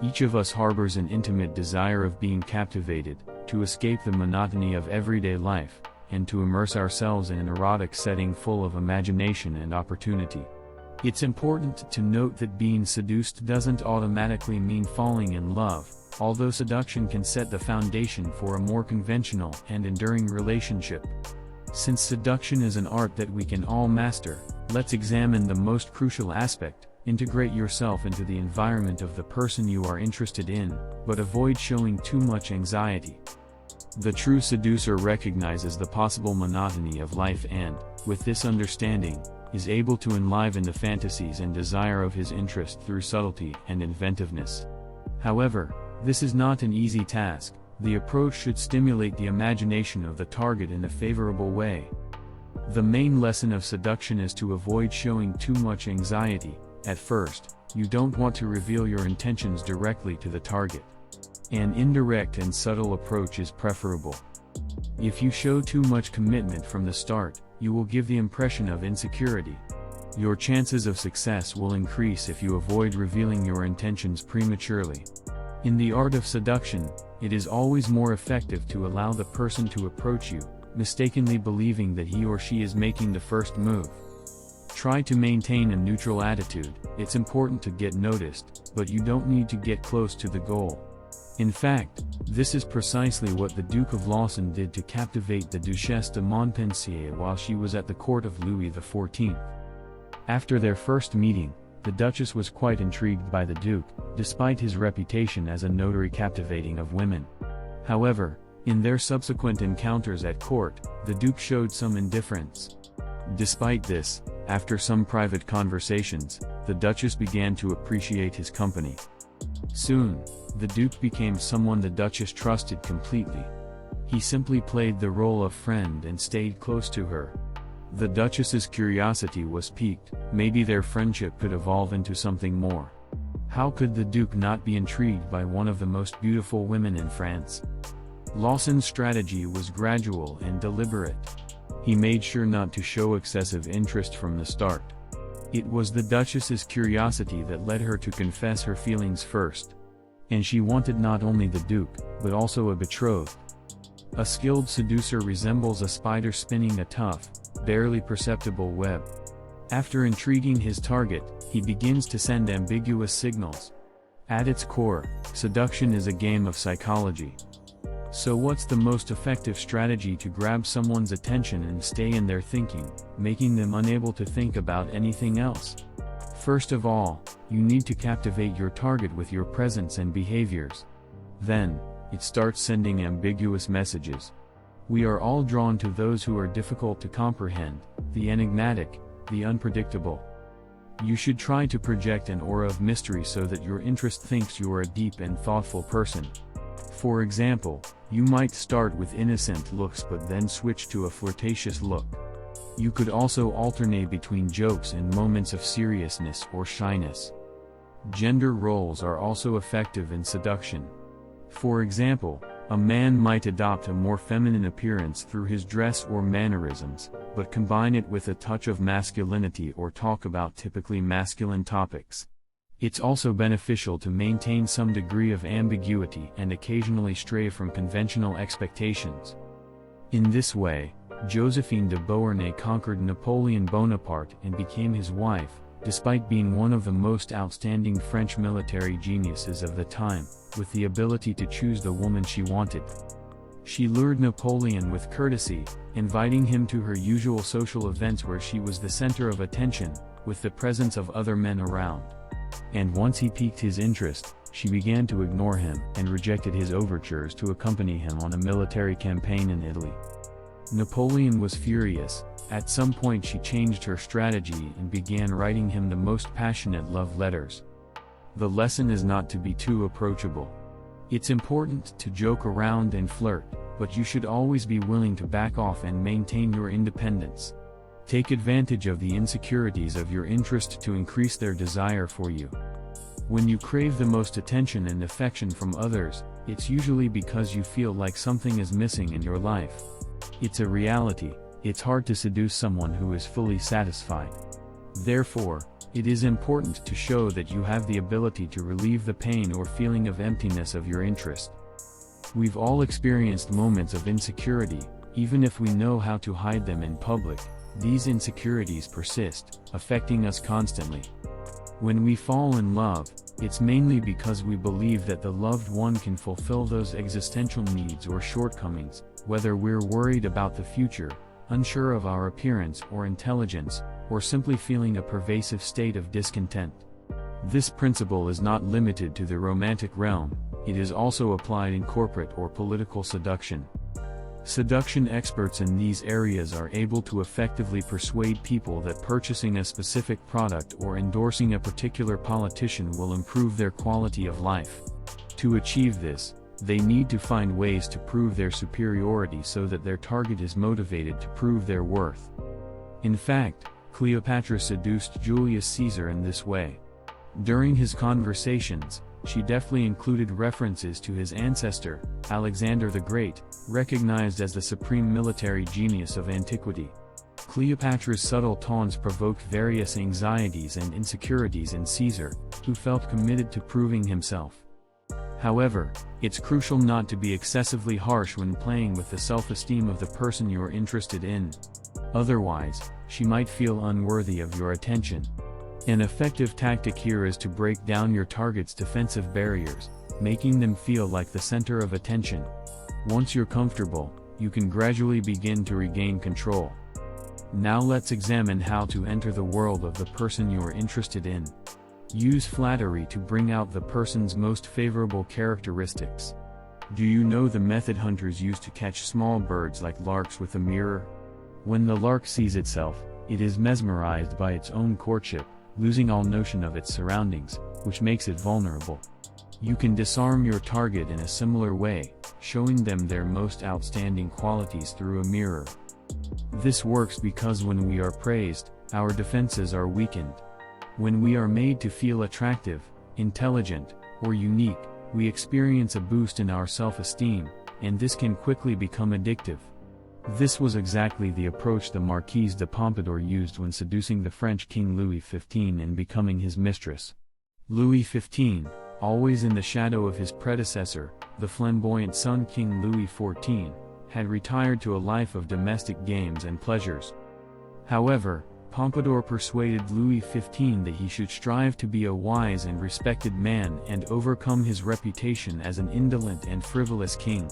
Each of us harbors an intimate desire of being captivated, to escape the monotony of everyday life, and to immerse ourselves in an erotic setting full of imagination and opportunity. It's important to note that being seduced doesn't automatically mean falling in love, although seduction can set the foundation for a more conventional and enduring relationship. Since seduction is an art that we can all master, let's examine the most crucial aspect: integrate yourself into the environment of the person you are interested in, but avoid showing too much anxiety. The true seducer recognizes the possible monotony of life and, with this understanding, is able to enliven the fantasies and desire of his interest through subtlety and inventiveness. However, this is not an easy task. The approach should stimulate the imagination of the target in a favorable way. The main lesson of seduction is to avoid showing too much anxiety. At first, you don't want to reveal your intentions directly to the target. An indirect and subtle approach is preferable. If you show too much commitment from the start, you will give the impression of insecurity. Your chances of success will increase if you avoid revealing your intentions prematurely. In the art of seduction, it is always more effective to allow the person to approach you, mistakenly believing that he or she is making the first move. Try to maintain a neutral attitude. It's important to get noticed, but you don't need to get close to the goal. In fact, this is precisely what the Duke of Lawson did to captivate the Duchesse de Montpensier while she was at the court of Louis XIV. After their first meeting, the Duchess was quite intrigued by the Duke, despite his reputation as a notary captivating of women. However, in their subsequent encounters at court, the Duke showed some indifference. Despite this, after some private conversations, the Duchess began to appreciate his company. Soon, the Duke became someone the Duchess trusted completely. He simply played the role of friend and stayed close to her. The Duchess's curiosity was piqued. Maybe their friendship could evolve into something more. How could the Duke not be intrigued by one of the most beautiful women in France? Lawson's strategy was gradual and deliberate. He made sure not to show excessive interest from the start. It was the Duchess's curiosity that led her to confess her feelings first. And she wanted not only the Duke, but also a betrothed. A skilled seducer resembles a spider spinning a tough, barely perceptible web. After intriguing his target, he begins to send ambiguous signals. At its core, seduction is a game of psychology. So what's the most effective strategy to grab someone's attention and stay in their thinking, making them unable to think about anything else? First of all, you need to captivate your target with your presence and behaviors. Then, it starts sending ambiguous messages. We are all drawn to those who are difficult to comprehend, the enigmatic, the unpredictable. You should try to project an aura of mystery so that your interest thinks you are a deep and thoughtful person. For example, you might start with innocent looks but then switch to a flirtatious look. You could also alternate between jokes and moments of seriousness or shyness. Gender roles are also effective in seduction. For example, a man might adopt a more feminine appearance through his dress or mannerisms, but combine it with a touch of masculinity or talk about typically masculine topics. It's also beneficial to maintain some degree of ambiguity and occasionally stray from conventional expectations. In this way, Josephine de Beauharnais conquered Napoleon Bonaparte and became his wife, despite being one of the most outstanding French military geniuses of the time, with the ability to choose the woman she wanted. She lured Napoleon with courtesy, inviting him to her usual social events where she was the center of attention, with the presence of other men around. And once he piqued his interest, she began to ignore him and rejected his overtures to accompany him on a military campaign in Italy. Napoleon was furious. At some point she changed her strategy and began writing him the most passionate love letters. The lesson is not to be too approachable. It's important to joke around and flirt, but you should always be willing to back off and maintain your independence. Take advantage of the insecurities of your interest to increase their desire for you. When you crave the most attention and affection from others, it's usually because you feel like something is missing in your life. It's a reality. It's hard to seduce someone who is fully satisfied. Therefore, It is important to show that you have the ability to relieve the pain or feeling of emptiness of your interest. We've all experienced moments of insecurity, even if we know how to hide them in public. These insecurities persist, affecting us constantly. When we fall in love, it's mainly because we believe that the loved one can fulfill those existential needs or shortcomings, whether we're worried about the future, unsure of our appearance or intelligence, or simply feeling a pervasive state of discontent. This principle is not limited to the romantic realm, it is also applied in corporate or political seduction. Seduction experts in these areas are able to effectively persuade people that purchasing a specific product or endorsing a particular politician will improve their quality of life. To achieve this, they need to find ways to prove their superiority so that their target is motivated to prove their worth. In fact, Cleopatra seduced Julius Caesar in this way. During his conversations, she deftly included references to his ancestor, Alexander the Great, recognized as the supreme military genius of antiquity. Cleopatra's subtle taunts provoked various anxieties and insecurities in Caesar, who felt committed to proving himself. However, it's crucial not to be excessively harsh when playing with the self-esteem of the person you're interested in. Otherwise, she might feel unworthy of your attention. An effective tactic here is to break down your target's defensive barriers, making them feel like the center of attention. Once you're comfortable, you can gradually begin to regain control. Now let's examine how to enter the world of the person you're interested in. Use flattery to bring out the person's most favorable characteristics. Do you know the method hunters use to catch small birds like larks with a mirror? When the lark sees itself, it is mesmerized by its own courtship, losing all notion of its surroundings, which makes it vulnerable. You can disarm your target in a similar way, showing them their most outstanding qualities through a mirror. This works because when we are praised, our defenses are weakened. When we are made to feel attractive, intelligent, or unique, we experience a boost in our self-esteem, and this can quickly become addictive. This was exactly the approach the Marquise de Pompadour used when seducing the French King Louis XV and becoming his mistress. Louis XV, always in the shadow of his predecessor, the flamboyant son King Louis XIV, had retired to a life of domestic games and pleasures. However, Pompadour persuaded Louis XV that he should strive to be a wise and respected man and overcome his reputation as an indolent and frivolous king.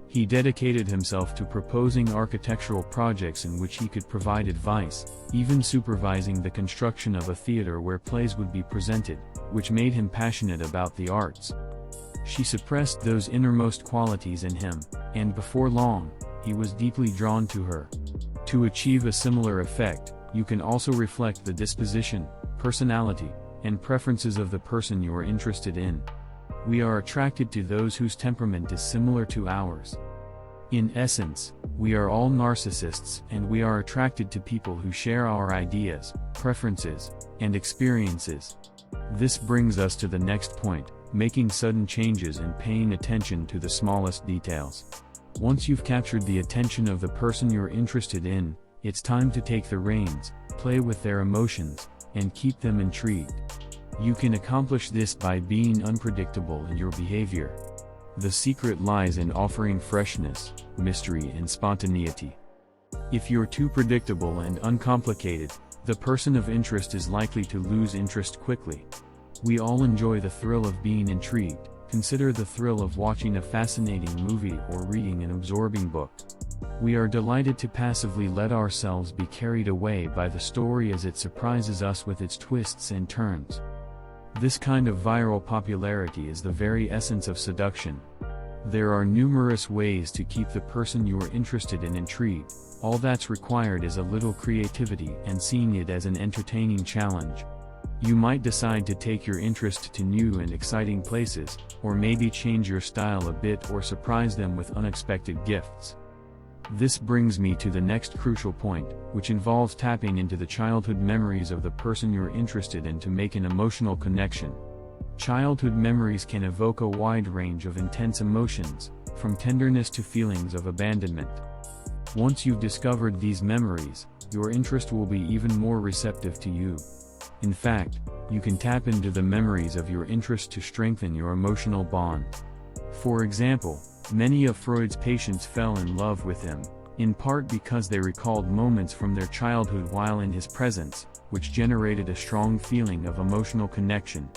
He dedicated himself to proposing architectural projects in which he could provide advice, even supervising the construction of a theater where plays would be presented, which made him passionate about the arts. She suppressed those innermost qualities in him, and before long, he was deeply drawn to her. To achieve a similar effect, you can also reflect the disposition, personality, and preferences of the person you are interested in. We are attracted to those whose temperament is similar to ours. In essence, we are all narcissists and we are attracted to people who share our ideas, preferences, and experiences. This brings us to the next point, making sudden changes and paying attention to the smallest details. Once you've captured the attention of the person you're interested in, it's time to take the reins, play with their emotions, and keep them intrigued. You can accomplish this by being unpredictable in your behavior. The secret lies in offering freshness, mystery, and spontaneity. If you're too predictable and uncomplicated, the person of interest is likely to lose interest quickly. We all enjoy the thrill of being intrigued. Consider the thrill of watching a fascinating movie or reading an absorbing book. We are delighted to passively let ourselves be carried away by the story as it surprises us with its twists and turns. This kind of viral popularity is the very essence of seduction. There are numerous ways to keep the person you are interested in intrigued. All that's required is a little creativity and seeing it as an entertaining challenge. You might decide to take your interest to new and exciting places, or maybe change your style a bit or surprise them with unexpected gifts. This brings me to the next crucial point, which involves tapping into the childhood memories of the person you're interested in to make an emotional connection. Childhood memories can evoke a wide range of intense emotions, from tenderness to feelings of abandonment. Once you've discovered these memories, your interest will be even more receptive to you. In fact, you can tap into the memories of your interest to strengthen your emotional bond. For example, many of Freud's patients fell in love with him, in part because they recalled moments from their childhood while in his presence, which generated a strong feeling of emotional connection.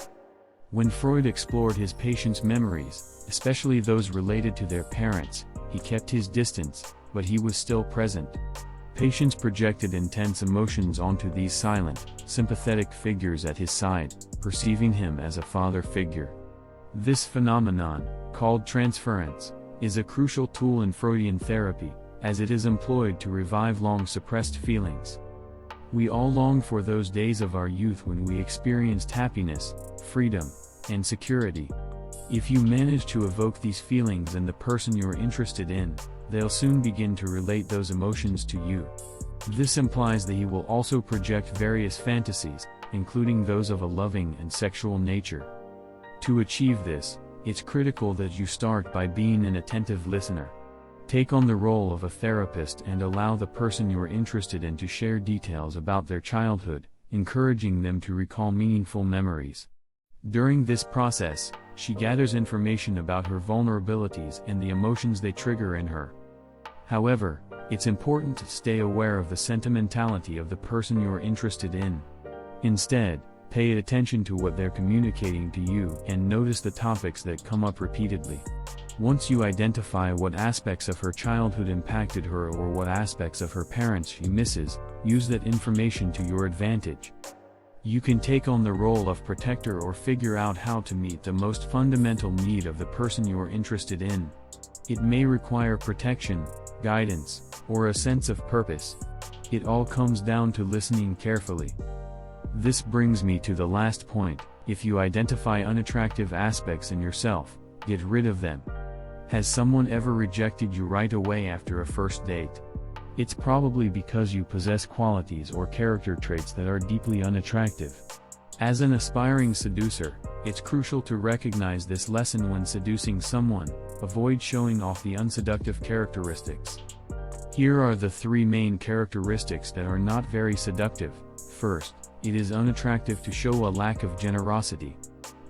When Freud explored his patients' memories, especially those related to their parents, he kept his distance, but he was still present. Patients projected intense emotions onto these silent, sympathetic figures at his side, perceiving him as a father figure. This phenomenon, called transference, is a crucial tool in Freudian therapy, as it is employed to revive long-suppressed feelings. We all long for those days of our youth when we experienced happiness, freedom, and security. If you manage to evoke these feelings in the person you're interested in, they'll soon begin to relate those emotions to you. This implies that he will also project various fantasies, including those of a loving and sexual nature. To achieve this, it's critical that you start by being an attentive listener. Take on the role of a therapist and allow the person you're interested in to share details about their childhood, encouraging them to recall meaningful memories. During this process, she gathers information about her vulnerabilities and the emotions they trigger in her. However, it's important to stay aware of the sentimentality of the person you're interested in. Instead, pay attention to what they're communicating to you and notice the topics that come up repeatedly. Once you identify what aspects of her childhood impacted her or what aspects of her parents she misses, use that information to your advantage. You can take on the role of protector or figure out how to meet the most fundamental need of the person you're interested in. It may require protection, guidance, or a sense of purpose. It all comes down to listening carefully. This brings me to the last point: if you identify unattractive aspects in yourself, get rid of them. Has someone ever rejected you right away after a first date? It's probably because you possess qualities or character traits that are deeply unattractive. As an aspiring seducer, it's crucial to recognize this lesson when seducing someone. Avoid showing off the unseductive characteristics. Here are the 3 main characteristics that are not very seductive. First, it is unattractive to show a lack of generosity.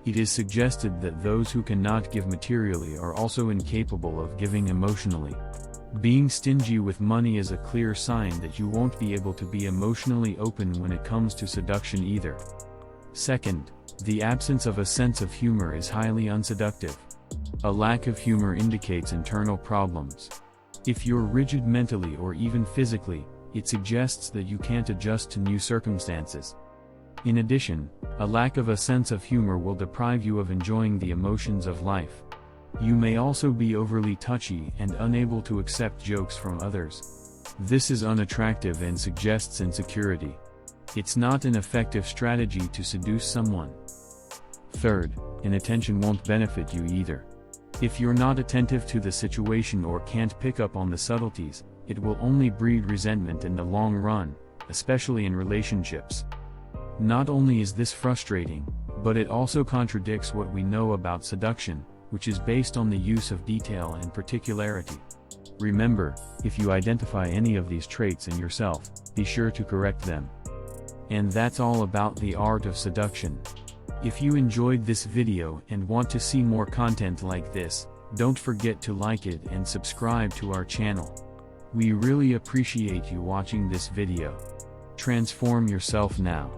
It is suggested that those who cannot give materially are also incapable of giving emotionally. Being stingy with money is a clear sign that you won't be able to be emotionally open when it comes to seduction either. Second, the absence of a sense of humor is highly unseductive. A lack of humor indicates internal problems. If you're rigid mentally or even physically, it suggests that you can't adjust to new circumstances. In addition, a lack of a sense of humor will deprive you of enjoying the emotions of life. You may also be overly touchy and unable to accept jokes from others. This is unattractive and suggests insecurity. It's not an effective strategy to seduce someone. Third, inattention won't benefit you either. If you're not attentive to the situation or can't pick up on the subtleties, it will only breed resentment in the long run, especially in relationships. Not only is this frustrating, but it also contradicts what we know about seduction, which is based on the use of detail and particularity. Remember, if you identify any of these traits in yourself, be sure to correct them. And that's all about the art of seduction. If you enjoyed this video and want to see more content like this, don't forget to like it and subscribe to our channel. We really appreciate you watching this video. Transform yourself now.